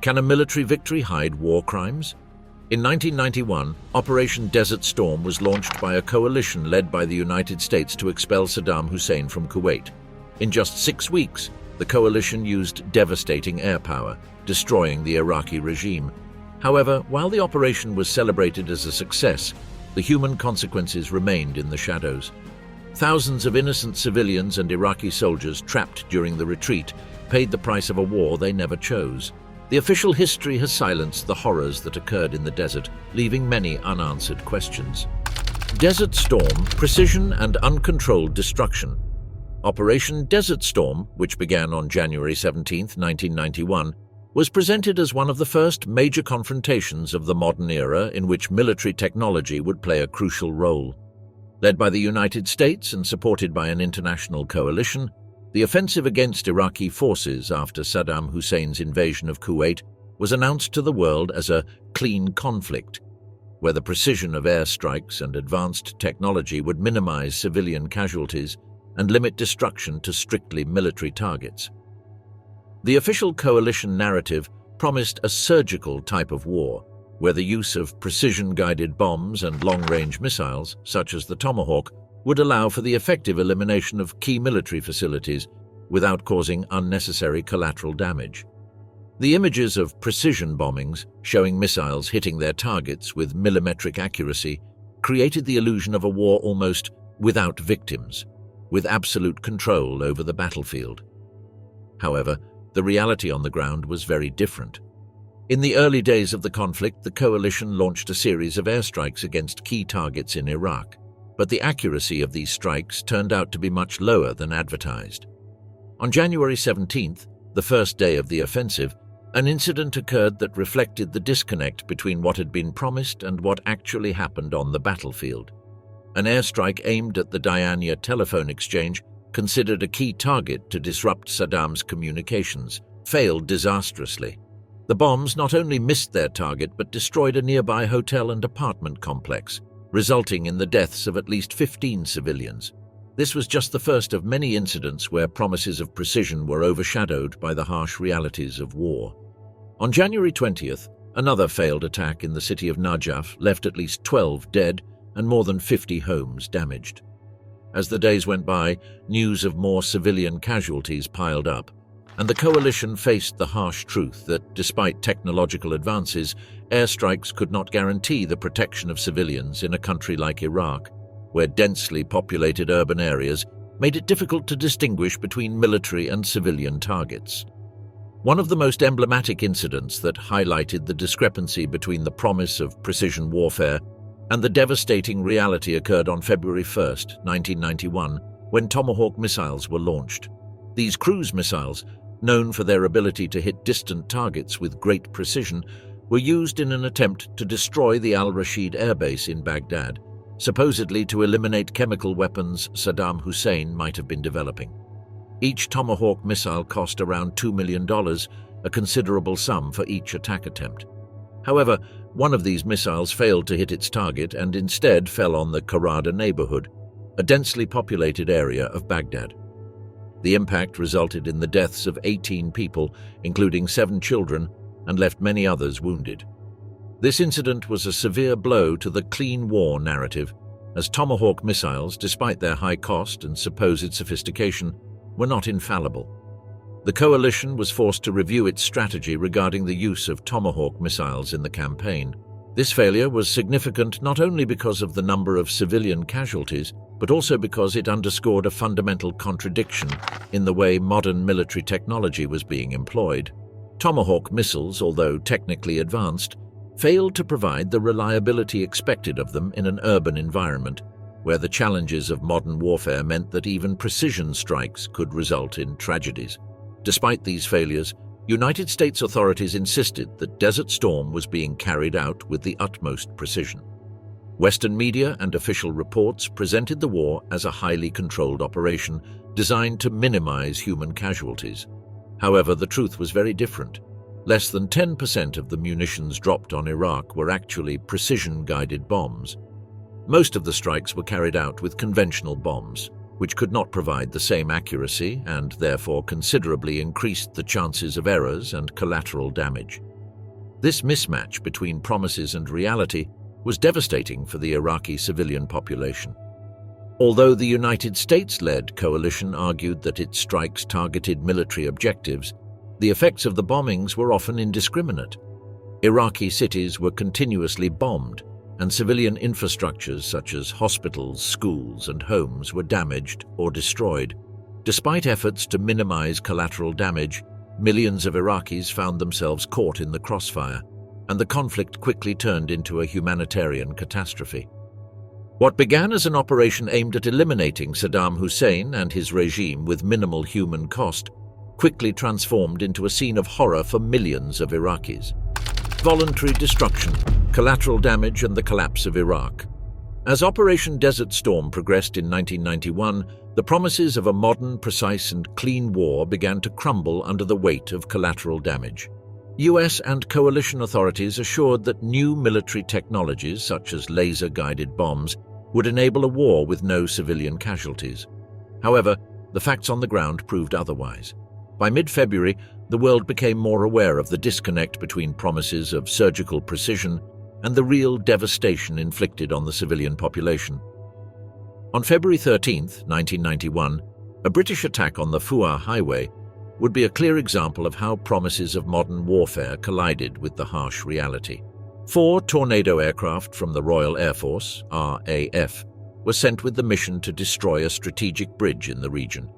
Can a military victory hide war crimes? In 1991, Operation Desert Storm was launched by a coalition led by the United States to expel Saddam Hussein from Kuwait. In just 6 weeks, the coalition used devastating air power, destroying the Iraqi regime. However, while the operation was celebrated as a success, the human consequences remained in the shadows. Thousands of innocent civilians and Iraqi soldiers trapped during the retreat paid the price of a war they never chose. The official history has silenced the horrors that occurred in the desert, leaving many unanswered questions. Desert Storm, Precision and Uncontrolled Destruction. Operation Desert Storm, which began on January 17, 1991, was presented as one of the first major confrontations of the modern era in which military technology would play a crucial role. Led by the United States and supported by an international coalition, the offensive against Iraqi forces after Saddam Hussein's invasion of Kuwait was announced to the world as a clean conflict, where the precision of airstrikes and advanced technology would minimize civilian casualties and limit destruction to strictly military targets. The official coalition narrative promised a surgical type of war, where the use of precision-guided bombs and long-range missiles, such as the Tomahawk, would allow for the effective elimination of key military facilities without causing unnecessary collateral damage. The images of precision bombings, showing missiles hitting their targets with millimetric accuracy, created the illusion of a war almost without victims, with absolute control over the battlefield. However, the reality on the ground was very different. In the early days of the conflict, the coalition launched a series of airstrikes against key targets in Iraq, but the accuracy of these strikes turned out to be much lower than advertised. On January 17th, the first day of the offensive, an incident occurred that reflected the disconnect between what had been promised and what actually happened on the battlefield. An airstrike aimed at the Diania telephone exchange, considered a key target to disrupt Saddam's communications, failed disastrously. The bombs not only missed their target but destroyed a nearby hotel and apartment complex, resulting in the deaths of at least 15 civilians. This was just the first of many incidents where promises of precision were overshadowed by the harsh realities of war. On January 20th, another failed attack in the city of Najaf left at least 12 dead and more than 50 homes damaged. As the days went by, news of more civilian casualties piled up, and the coalition faced the harsh truth that, despite technological advances, airstrikes could not guarantee the protection of civilians in a country like Iraq, where densely populated urban areas made it difficult to distinguish between military and civilian targets. One of the most emblematic incidents that highlighted the discrepancy between the promise of precision warfare and the devastating reality occurred on February 1, 1991, when Tomahawk missiles were launched. These cruise missiles, known for their ability to hit distant targets with great precision, were used in an attempt to destroy the Al-Rashid airbase in Baghdad, supposedly to eliminate chemical weapons Saddam Hussein might have been developing. Each Tomahawk missile cost around $2 million, a considerable sum for each attack attempt. However, one of these missiles failed to hit its target and instead fell on the Qarada neighborhood, a densely populated area of Baghdad. The impact resulted in the deaths of 18 people, including 7 children, and left many others wounded. This incident was a severe blow to the clean war narrative, as Tomahawk missiles, despite their high cost and supposed sophistication, were not infallible. The coalition was forced to review its strategy regarding the use of Tomahawk missiles in the campaign. This failure was significant not only because of the number of civilian casualties, but also because it underscored a fundamental contradiction in the way modern military technology was being employed. Tomahawk missiles, although technically advanced, failed to provide the reliability expected of them in an urban environment, where the challenges of modern warfare meant that even precision strikes could result in tragedies. Despite these failures, United States authorities insisted that Desert Storm was being carried out with the utmost precision. Western media and official reports presented the war as a highly controlled operation designed to minimize human casualties. However, the truth was very different. Less than 10% of the munitions dropped on Iraq were actually precision-guided bombs. Most of the strikes were carried out with conventional bombs, which could not provide the same accuracy and therefore considerably increased the chances of errors and collateral damage. This mismatch between promises and reality was devastating for the Iraqi civilian population. Although the United States-led coalition argued that its strikes targeted military objectives, the effects of the bombings were often indiscriminate. Iraqi cities were continuously bombed, and civilian infrastructures such as hospitals, schools, and homes were damaged or destroyed. Despite efforts to minimize collateral damage, millions of Iraqis found themselves caught in the crossfire, and the conflict quickly turned into a humanitarian catastrophe. What began as an operation aimed at eliminating Saddam Hussein and his regime with minimal human cost quickly transformed into a scene of horror for millions of Iraqis. Voluntary destruction, collateral damage, and the collapse of Iraq. As Operation Desert Storm progressed in 1991, the promises of a modern, precise, and clean war began to crumble under the weight of collateral damage. US and coalition authorities assured that new military technologies, such as laser-guided bombs, would enable a war with no civilian casualties. However, the facts on the ground proved otherwise. By mid-February, the world became more aware of the disconnect between promises of surgical precision and the real devastation inflicted on the civilian population. On February 13, 1991, a British attack on the Fua Highway would be a clear example of how promises of modern warfare collided with the harsh reality. 4 Tornado aircraft from the Royal Air Force, RAF, were sent with the mission to destroy a strategic bridge in the region.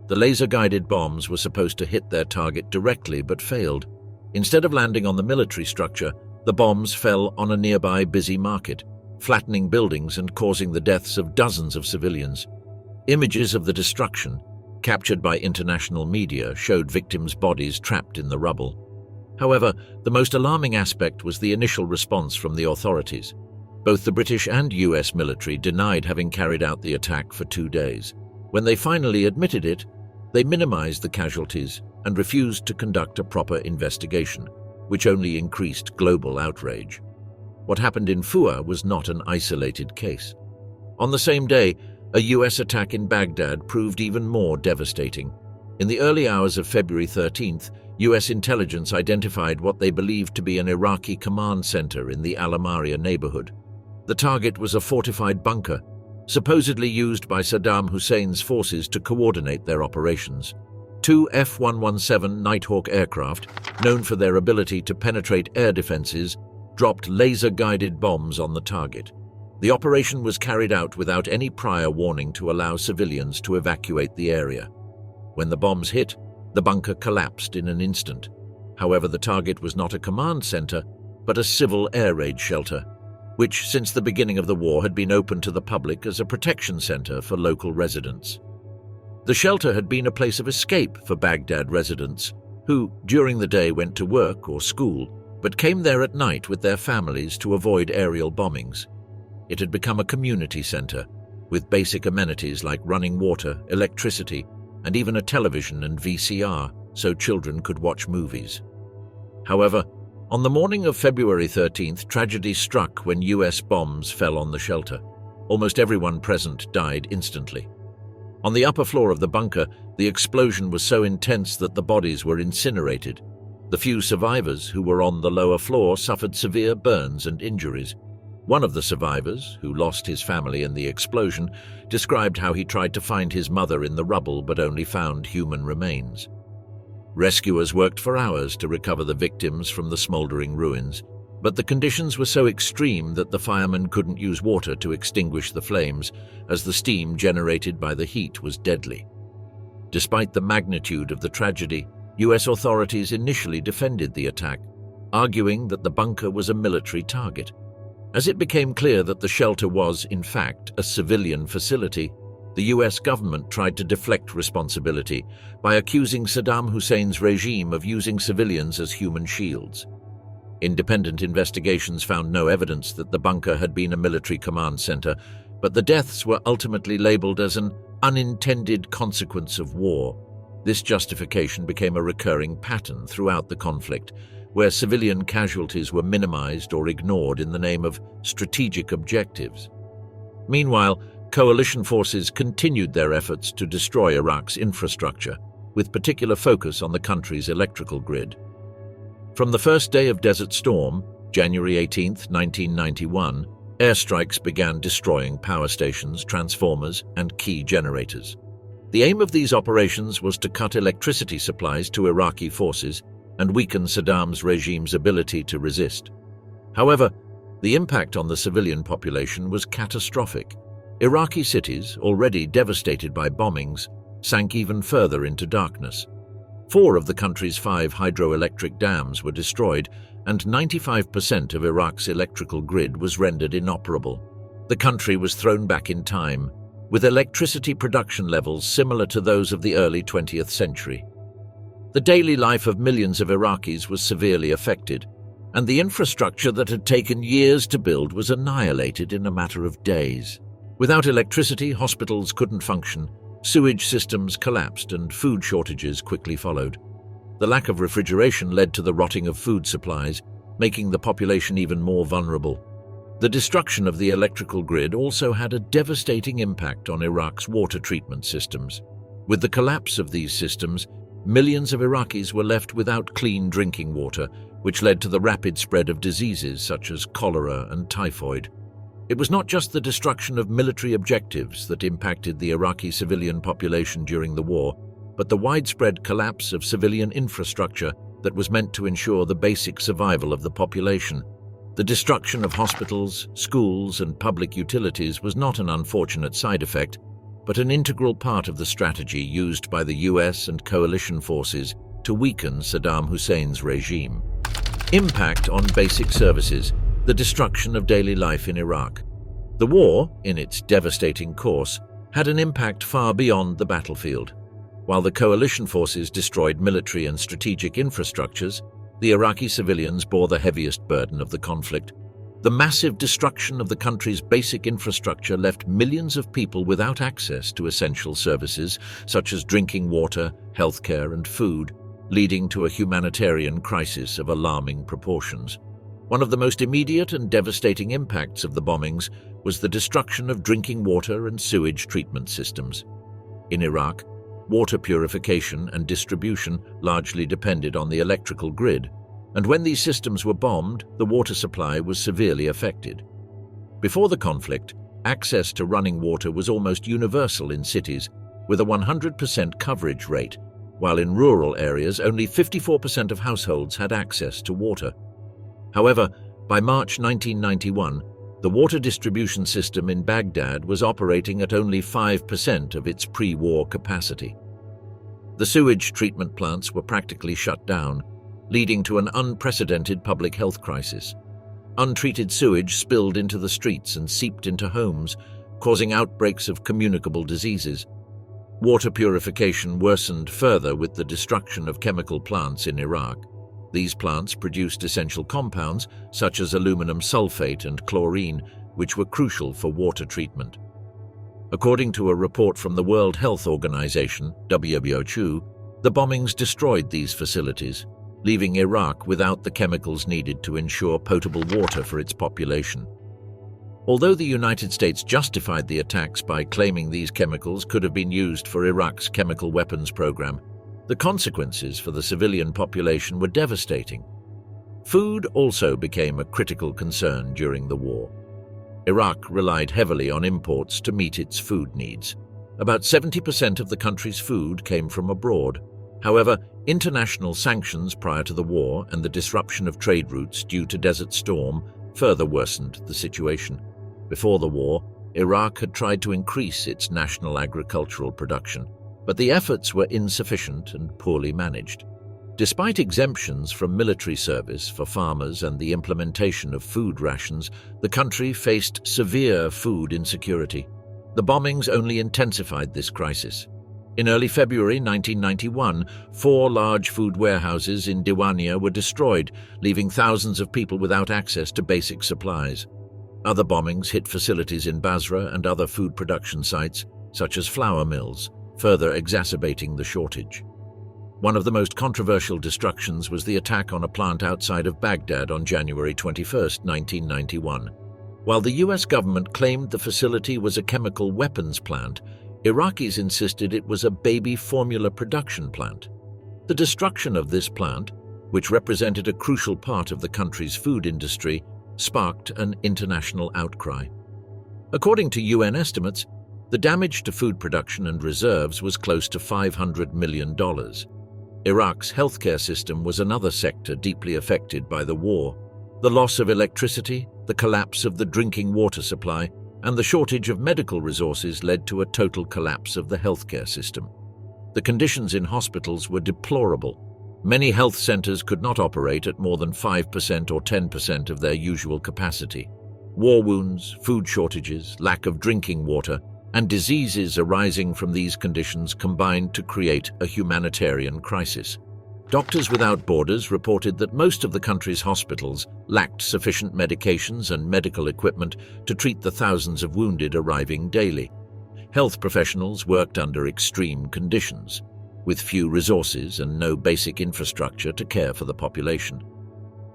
The laser-guided bombs were supposed to hit their target directly but failed. Instead of landing on the military structure, the bombs fell on a nearby busy market, flattening buildings and causing the deaths of dozens of civilians. Images of the destruction, captured by international media, showed victims' bodies trapped in the rubble. However, the most alarming aspect was the initial response from the authorities. Both the British and US military denied having carried out the attack for 2 days. When they finally admitted it, they minimized the casualties and refused to conduct a proper investigation, which only increased global outrage. What happened in Fua was not an isolated case. On the same day, a US attack in Baghdad proved even more devastating. In the early hours of February 13th, US intelligence identified what they believed to be an Iraqi command center in the Al-Amaria neighborhood. The target was a fortified bunker, supposedly used by Saddam Hussein's forces to coordinate their operations. 2 F-117 Nighthawk aircraft, known for their ability to penetrate air defenses, dropped laser-guided bombs on the target. The operation was carried out without any prior warning to allow civilians to evacuate the area. When the bombs hit, the bunker collapsed in an instant. However, the target was not a command center, but a civil air raid shelter, which since the beginning of the war had been open to the public as a protection center for local residents. The shelter had been a place of escape for Baghdad residents, who during the day went to work or school, but came there at night with their families to avoid aerial bombings. It had become a community center, with basic amenities like running water, electricity, and even a television and VCR, so children could watch movies. However, on the morning of February 13th, tragedy struck when US bombs fell on the shelter. Almost everyone present died instantly. On the upper floor of the bunker, the explosion was so intense that the bodies were incinerated. The few survivors who were on the lower floor suffered severe burns and injuries. One of the survivors, who lost his family in the explosion, described how he tried to find his mother in the rubble but only found human remains. Rescuers worked for hours to recover the victims from the smoldering ruins, but the conditions were so extreme that the firemen couldn't use water to extinguish the flames, as the steam generated by the heat was deadly. Despite the magnitude of the tragedy, US authorities initially defended the attack, arguing that the bunker was a military target. As it became clear that the shelter was, in fact, a civilian facility, the US government tried to deflect responsibility by accusing Saddam Hussein's regime of using civilians as human shields. Independent investigations found no evidence that the bunker had been a military command center, but the deaths were ultimately labeled as an unintended consequence of war. This justification became a recurring pattern throughout the conflict, where civilian casualties were minimized or ignored in the name of strategic objectives. Meanwhile, coalition forces continued their efforts to destroy Iraq's infrastructure, with particular focus on the country's electrical grid. From the first day of Desert Storm, January 18, 1991, airstrikes began destroying power stations, transformers, and key generators. The aim of these operations was to cut electricity supplies to Iraqi forces and weaken Saddam's regime's ability to resist. However, the impact on the civilian population was catastrophic. Iraqi cities, already devastated by bombings, sank even further into darkness. 4 of the country's 5 hydroelectric dams were destroyed, and 95% of Iraq's electrical grid was rendered inoperable. The country was thrown back in time, with electricity production levels similar to those of the early 20th century. The daily life of millions of Iraqis was severely affected, and the infrastructure that had taken years to build was annihilated in a matter of days. Without electricity, hospitals couldn't function, sewage systems collapsed, and food shortages quickly followed. The lack of refrigeration led to the rotting of food supplies, making the population even more vulnerable. The destruction of the electrical grid also had a devastating impact on Iraq's water treatment systems. With the collapse of these systems, millions of Iraqis were left without clean drinking water, which led to the rapid spread of diseases such as cholera and typhoid. It was not just the destruction of military objectives that impacted the Iraqi civilian population during the war, but the widespread collapse of civilian infrastructure that was meant to ensure the basic survival of the population. The destruction of hospitals, schools, and public utilities was not an unfortunate side effect, but an integral part of the strategy used by the US and coalition forces to weaken Saddam Hussein's regime. Impact on basic services, the destruction of daily life in Iraq. The war, in its devastating course, had an impact far beyond the battlefield. While the coalition forces destroyed military and strategic infrastructures, the Iraqi civilians bore the heaviest burden of the conflict. The massive destruction of the country's basic infrastructure left millions of people without access to essential services such as drinking water, healthcare, and food, leading to a humanitarian crisis of alarming proportions. One of the most immediate and devastating impacts of the bombings was the destruction of drinking water and sewage treatment systems. In Iraq, water purification and distribution largely depended on the electrical grid, and when these systems were bombed, the water supply was severely affected. Before the conflict, access to running water was almost universal in cities, with a 100% coverage rate, while in rural areas only 54% of households had access to water. However, by March 1991, the water distribution system in Baghdad was operating at only 5% of its pre-war capacity. The sewage treatment plants were practically shut down, leading to an unprecedented public health crisis. Untreated sewage spilled into the streets and seeped into homes, causing outbreaks of communicable diseases. Water purification worsened further with the destruction of chemical plants in Iraq. These plants produced essential compounds such as aluminum sulfate and chlorine, which were crucial for water treatment. According to a report from the World Health Organization, WHO, the bombings destroyed these facilities, leaving Iraq without the chemicals needed to ensure potable water for its population. Although the United States justified the attacks by claiming these chemicals could have been used for Iraq's chemical weapons program, the consequences for the civilian population were devastating. Food also became a critical concern during the war. Iraq relied heavily on imports to meet its food needs. About 70% of the country's food came from abroad. However, international sanctions prior to the war and the disruption of trade routes due to Desert Storm further worsened the situation. Before the war, Iraq had tried to increase its national agricultural production, but the efforts were insufficient and poorly managed. Despite exemptions from military service for farmers and the implementation of food rations, the country faced severe food insecurity. The bombings only intensified this crisis. In early February 1991, 4 large food warehouses in Diwania were destroyed, leaving thousands of people without access to basic supplies. Other bombings hit facilities in Basra and other food production sites, such as flour mills, further exacerbating the shortage. One of the most controversial destructions was the attack on a plant outside of Baghdad on January 21, 1991. While the US government claimed the facility was a chemical weapons plant, Iraqis insisted it was a baby formula production plant. The destruction of this plant, which represented a crucial part of the country's food industry, sparked an international outcry. According to UN estimates, the damage to food production and reserves was close to $500 million. Iraq's healthcare system was another sector deeply affected by the war. The loss of electricity, the collapse of the drinking water supply, and the shortage of medical resources led to a total collapse of the healthcare system. The conditions in hospitals were deplorable. Many health centers could not operate at more than 5% or 10% of their usual capacity. War wounds, food shortages, lack of drinking water, and diseases arising from these conditions combined to create a humanitarian crisis. Doctors Without Borders reported that most of the country's hospitals lacked sufficient medications and medical equipment to treat the thousands of wounded arriving daily. Health professionals worked under extreme conditions, with few resources and no basic infrastructure to care for the population.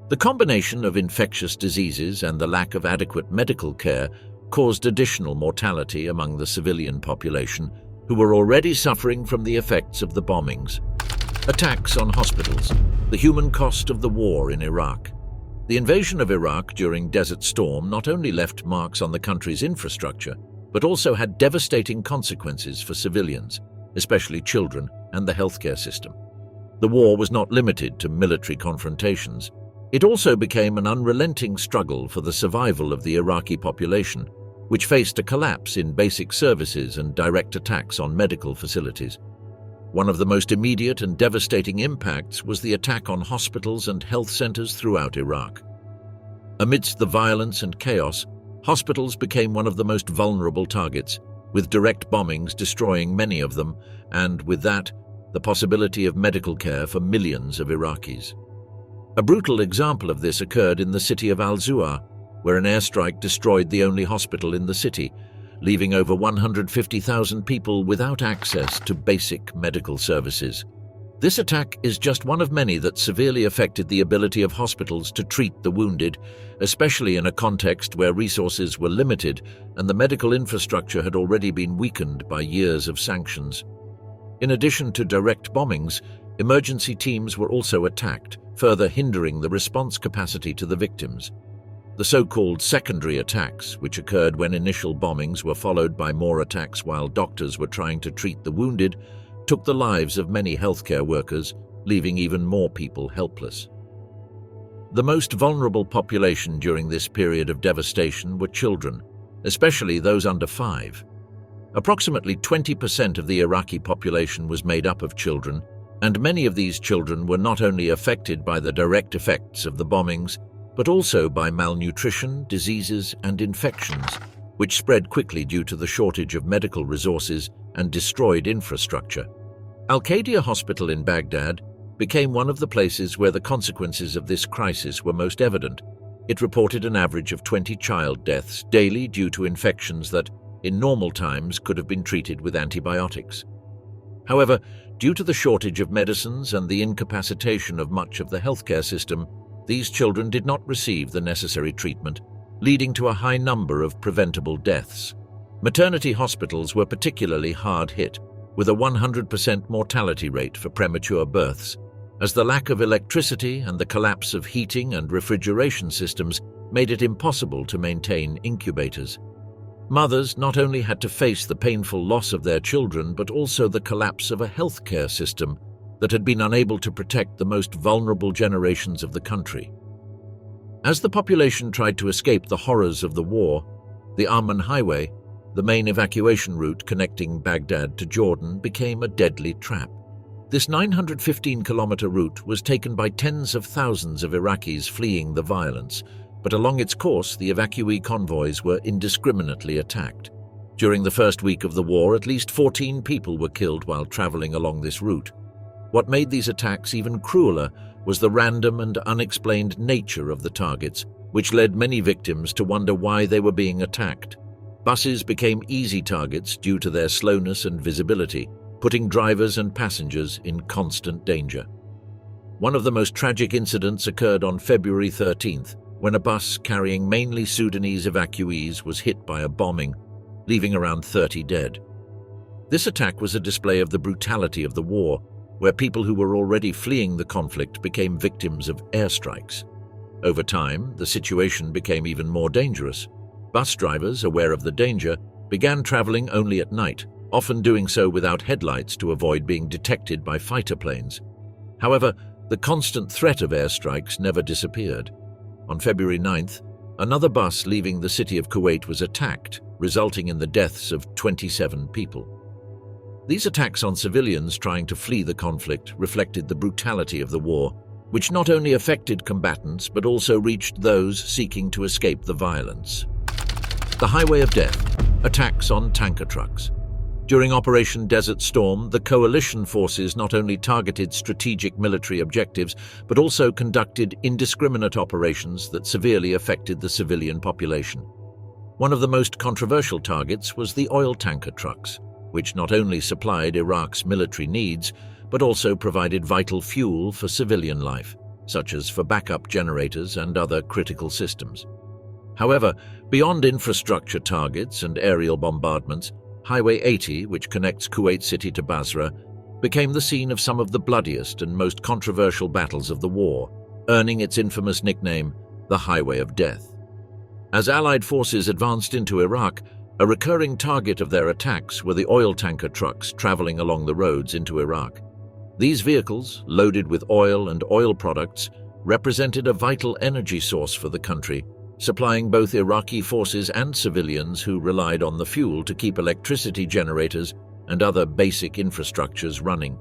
The combination of infectious diseases and the lack of adequate medical care caused additional mortality among the civilian population, who were already suffering from the effects of the bombings. Attacks on hospitals, the human cost of the war in Iraq. The invasion of Iraq during Desert Storm not only left marks on the country's infrastructure, but also had devastating consequences for civilians, especially children, and the healthcare system. The war was not limited to military confrontations. It also became an unrelenting struggle for the survival of the Iraqi population, which faced a collapse in basic services and direct attacks on medical facilities. One of the most immediate and devastating impacts was the attack on hospitals and health centers throughout Iraq. Amidst the violence and chaos, hospitals became one of the most vulnerable targets, with direct bombings destroying many of them, and with that, the possibility of medical care for millions of Iraqis. A brutal example of this occurred in the city of Al-Zuar, where an airstrike destroyed the only hospital in the city, leaving over 150,000 people without access to basic medical services. This attack is just one of many that severely affected the ability of hospitals to treat the wounded, especially in a context where resources were limited and the medical infrastructure had already been weakened by years of sanctions. In addition to direct bombings, emergency teams were also attacked, further hindering the response capacity to the victims. The so-called secondary attacks, which occurred when initial bombings were followed by more attacks while doctors were trying to treat the wounded, took the lives of many healthcare workers, leaving even more people helpless. The most vulnerable population during this period of devastation were children, especially those under 5. Approximately 20% of the Iraqi population was made up of children, and many of these children were not only affected by the direct effects of the bombings, but also by malnutrition, diseases, and infections, which spread quickly due to the shortage of medical resources and destroyed infrastructure. Al-Qadiyah Hospital in Baghdad became one of the places where the consequences of this crisis were most evident. It reported an average of 20 child deaths daily due to infections that, in normal times, could have been treated with antibiotics. However, due to the shortage of medicines and the incapacitation of much of the healthcare system, these children did not receive the necessary treatment, leading to a high number of preventable deaths. Maternity hospitals were particularly hard hit, with a 100% mortality rate for premature births, as the lack of electricity and the collapse of heating and refrigeration systems made it impossible to maintain incubators. Mothers not only had to face the painful loss of their children, but also the collapse of a healthcare system that had been unable to protect the most vulnerable generations of the country. As the population tried to escape the horrors of the war, the Amman Highway, the main evacuation route connecting Baghdad to Jordan, became a deadly trap. This 915-kilometer route was taken by tens of thousands of Iraqis fleeing the violence, but along its course the evacuee convoys were indiscriminately attacked. During the first week of the war, at least 14 people were killed while traveling along this route. What made these attacks even crueler was the random and unexplained nature of the targets, which led many victims to wonder why they were being attacked. Buses became easy targets due to their slowness and visibility, putting drivers and passengers in constant danger. One of the most tragic incidents occurred on February 13th, when a bus carrying mainly Sudanese evacuees was hit by a bombing, leaving around 30 dead. This attack was a display of the brutality of the war, where people who were already fleeing the conflict became victims of airstrikes. Over time, the situation became even more dangerous. Bus drivers, aware of the danger, began traveling only at night, often doing so without headlights to avoid being detected by fighter planes. However, the constant threat of airstrikes never disappeared. On February 9th, another bus leaving the city of Kuwait was attacked, resulting in the deaths of 27 people. These attacks on civilians trying to flee the conflict reflected the brutality of the war, which not only affected combatants but also reached those seeking to escape the violence. The Highway of Death. Attacks on tanker trucks. During Operation Desert Storm, the coalition forces not only targeted strategic military objectives, but also conducted indiscriminate operations that severely affected the civilian population. One of the most controversial targets was the oil tanker trucks, which not only supplied Iraq's military needs, but also provided vital fuel for civilian life, such as for backup generators and other critical systems. However, beyond infrastructure targets and aerial bombardments, Highway 80, which connects Kuwait City to Basra, became the scene of some of the bloodiest and most controversial battles of the war, earning its infamous nickname, the Highway of Death. As Allied forces advanced into Iraq, a recurring target of their attacks were the oil tanker trucks traveling along the roads into Iraq. These vehicles, loaded with oil and oil products, represented a vital energy source for the country, supplying both Iraqi forces and civilians who relied on the fuel to keep electricity generators and other basic infrastructures running.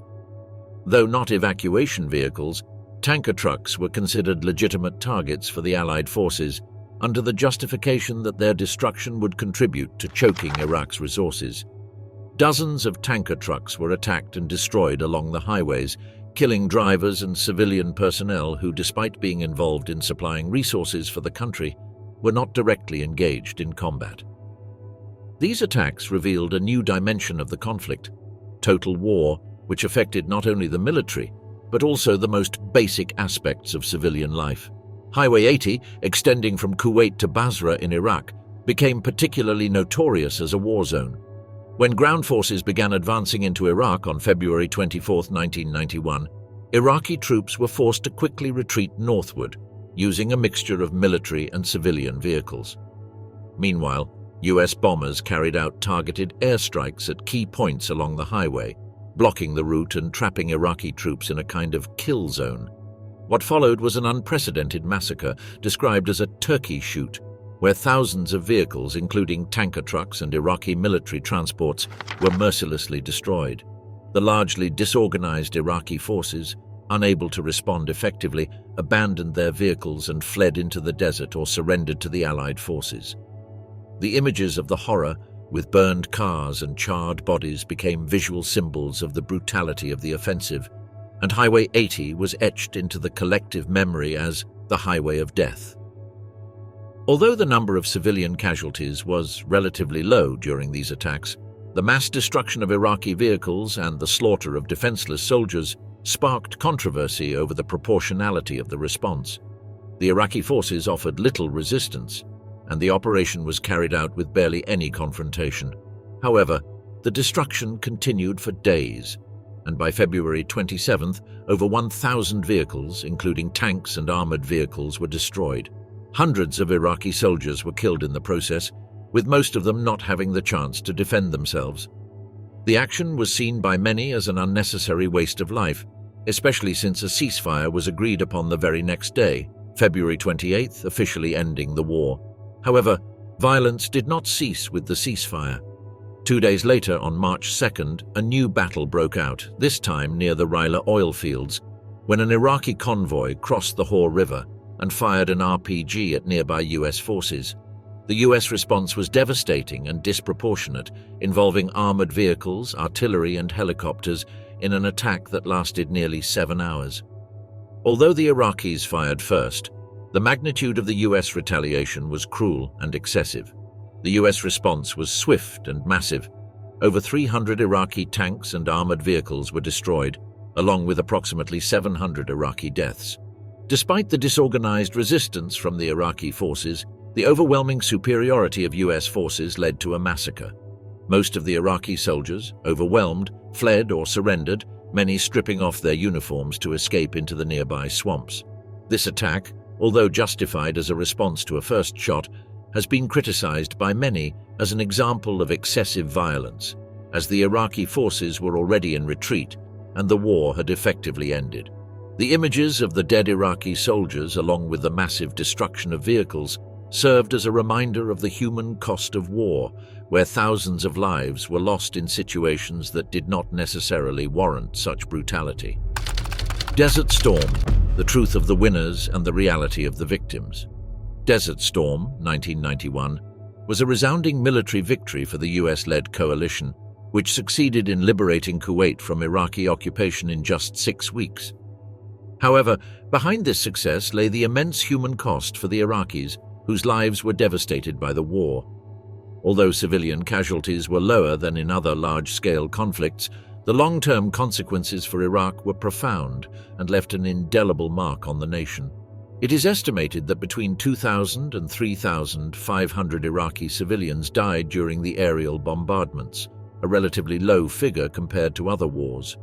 Though not evacuation vehicles, tanker trucks were considered legitimate targets for the Allied forces, under the justification that their destruction would contribute to choking Iraq's resources. Dozens of tanker trucks were attacked and destroyed along the highways, killing drivers and civilian personnel who, despite being involved in supplying resources for the country, were not directly engaged in combat. These attacks revealed a new dimension of the conflict, total war, which affected not only the military, but also the most basic aspects of civilian life. Highway 80, extending from Kuwait to Basra in Iraq, became particularly notorious as a war zone. When ground forces began advancing into Iraq on February 24, 1991, Iraqi troops were forced to quickly retreat northward, using a mixture of military and civilian vehicles. Meanwhile, US bombers carried out targeted airstrikes at key points along the highway, blocking the route and trapping Iraqi troops in a kind of kill zone. What followed was an unprecedented massacre described as a turkey shoot, where thousands of vehicles, including tanker trucks and Iraqi military transports, were mercilessly destroyed. The largely disorganized Iraqi forces, unable to respond effectively, abandoned their vehicles and fled into the desert or surrendered to the Allied forces. The images of the horror, with burned cars and charred bodies, became visual symbols of the brutality of the offensive, and Highway 80 was etched into the collective memory as the Highway of Death. Although the number of civilian casualties was relatively low during these attacks, the mass destruction of Iraqi vehicles and the slaughter of defenseless soldiers sparked controversy over the proportionality of the response. The Iraqi forces offered little resistance, and the operation was carried out with barely any confrontation. However, the destruction continued for days, and by February 27th, over 1,000 vehicles, including tanks and armored vehicles, were destroyed. Hundreds of Iraqi soldiers were killed in the process, with most of them not having the chance to defend themselves. The action was seen by many as an unnecessary waste of life, especially since a ceasefire was agreed upon the very next day, February 28th, officially ending the war. However, violence did not cease with the ceasefire. 2 days later, on March 2nd, a new battle broke out, this time near the Rila oil fields, when an Iraqi convoy crossed the Hor River and fired an RPG at nearby US forces. The US response was devastating and disproportionate, involving armored vehicles, artillery, and helicopters in an attack that lasted nearly 7 hours. Although the Iraqis fired first, the magnitude of the US retaliation was cruel and excessive. The US response was swift and massive. Over 300 Iraqi tanks and armored vehicles were destroyed, along with approximately 700 Iraqi deaths. Despite the disorganized resistance from the Iraqi forces, the overwhelming superiority of US forces led to a massacre. Most of the Iraqi soldiers, overwhelmed, fled or surrendered, many stripping off their uniforms to escape into the nearby swamps. This attack, although justified as a response to a first shot, has been criticized by many as an example of excessive violence, as the Iraqi forces were already in retreat and the war had effectively ended. The images of the dead Iraqi soldiers, along with the massive destruction of vehicles, served as a reminder of the human cost of war, where thousands of lives were lost in situations that did not necessarily warrant such brutality. Desert Storm: The Truth of the Winners and the Reality of the Victims. Desert Storm, 1991, was a resounding military victory for the US-led coalition, which succeeded in liberating Kuwait from Iraqi occupation in just 6 weeks. However, behind this success lay the immense human cost for the Iraqis, whose lives were devastated by the war. Although civilian casualties were lower than in other large-scale conflicts, the long-term consequences for Iraq were profound and left an indelible mark on the nation. It is estimated that between 2,000 and 3,500 Iraqi civilians died during the aerial bombardments, a relatively low figure compared to other wars.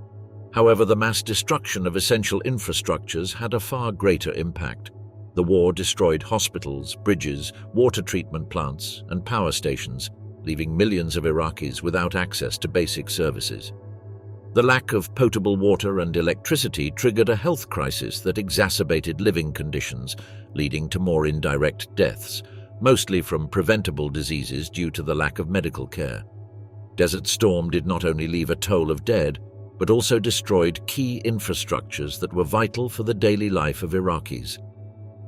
However, the mass destruction of essential infrastructures had a far greater impact. The war destroyed hospitals, bridges, water treatment plants, and power stations, leaving millions of Iraqis without access to basic services. The lack of potable water and electricity triggered a health crisis that exacerbated living conditions, leading to more indirect deaths, mostly from preventable diseases due to the lack of medical care. Desert Storm did not only leave a toll of dead, but also destroyed key infrastructures that were vital for the daily life of Iraqis.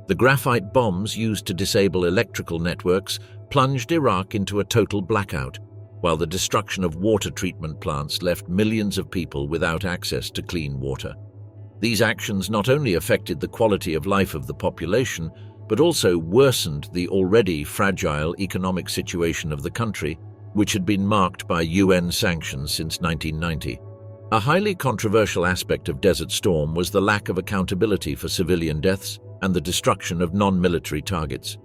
The graphite bombs used to disable electrical networks plunged Iraq into a total blackout, while the destruction of water treatment plants left millions of people without access to clean water. These actions not only affected the quality of life of the population, but also worsened the already fragile economic situation of the country, which had been marked by UN sanctions since 1990. A highly controversial aspect of Desert Storm was the lack of accountability for civilian deaths and the destruction of non-military targets.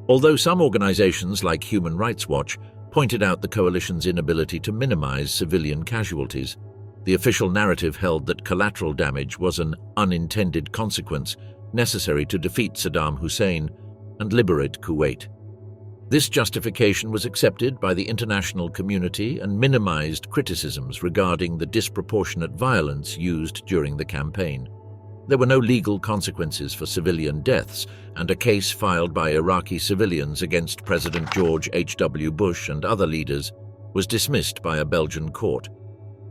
Although some organizations like Human Rights Watch pointed out the coalition's inability to minimize civilian casualties, the official narrative held that collateral damage was an unintended consequence necessary to defeat Saddam Hussein and liberate Kuwait. This justification was accepted by the international community and minimized criticisms regarding the disproportionate violence used during the campaign. There were no legal consequences for civilian deaths, and a case filed by Iraqi civilians against President George H.W. Bush and other leaders was dismissed by a Belgian court.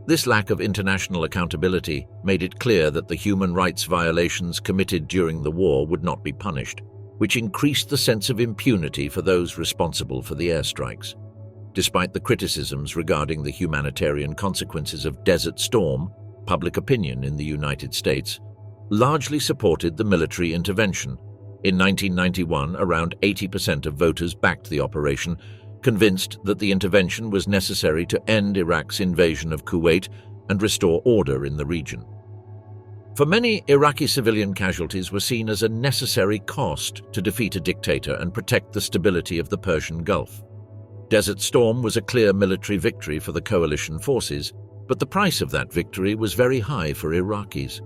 This lack of international accountability made it clear that the human rights violations committed during the war would not be punished, which increased the sense of impunity for those responsible for the airstrikes. Despite the criticisms regarding the humanitarian consequences of Desert Storm, public opinion in the United States largely supported the military intervention. In 1991, around 80% of voters backed the operation, convinced that the intervention was necessary to end Iraq's invasion of Kuwait and restore order in the region. For many, Iraqi civilian casualties were seen as a necessary cost to defeat a dictator and protect the stability of the Persian Gulf. Desert Storm was a clear military victory for the coalition forces, but the price of that victory was very high for Iraqis.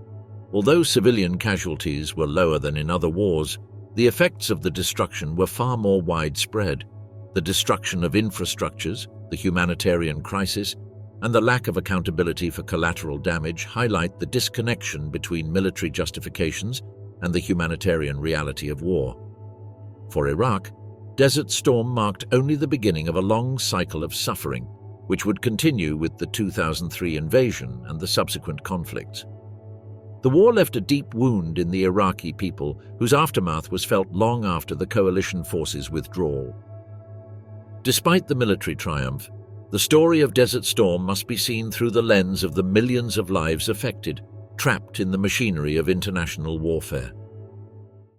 Although civilian casualties were lower than in other wars, the effects of the destruction were far more widespread. The destruction of infrastructures, the humanitarian crisis, and the lack of accountability for collateral damage highlight the disconnection between military justifications and the humanitarian reality of war. For Iraq, Desert Storm marked only the beginning of a long cycle of suffering, which would continue with the 2003 invasion and the subsequent conflicts. The war left a deep wound in the Iraqi people, whose aftermath was felt long after the coalition forces' withdrawal. Despite the military triumph, the story of Desert Storm must be seen through the lens of the millions of lives affected, trapped in the machinery of international warfare.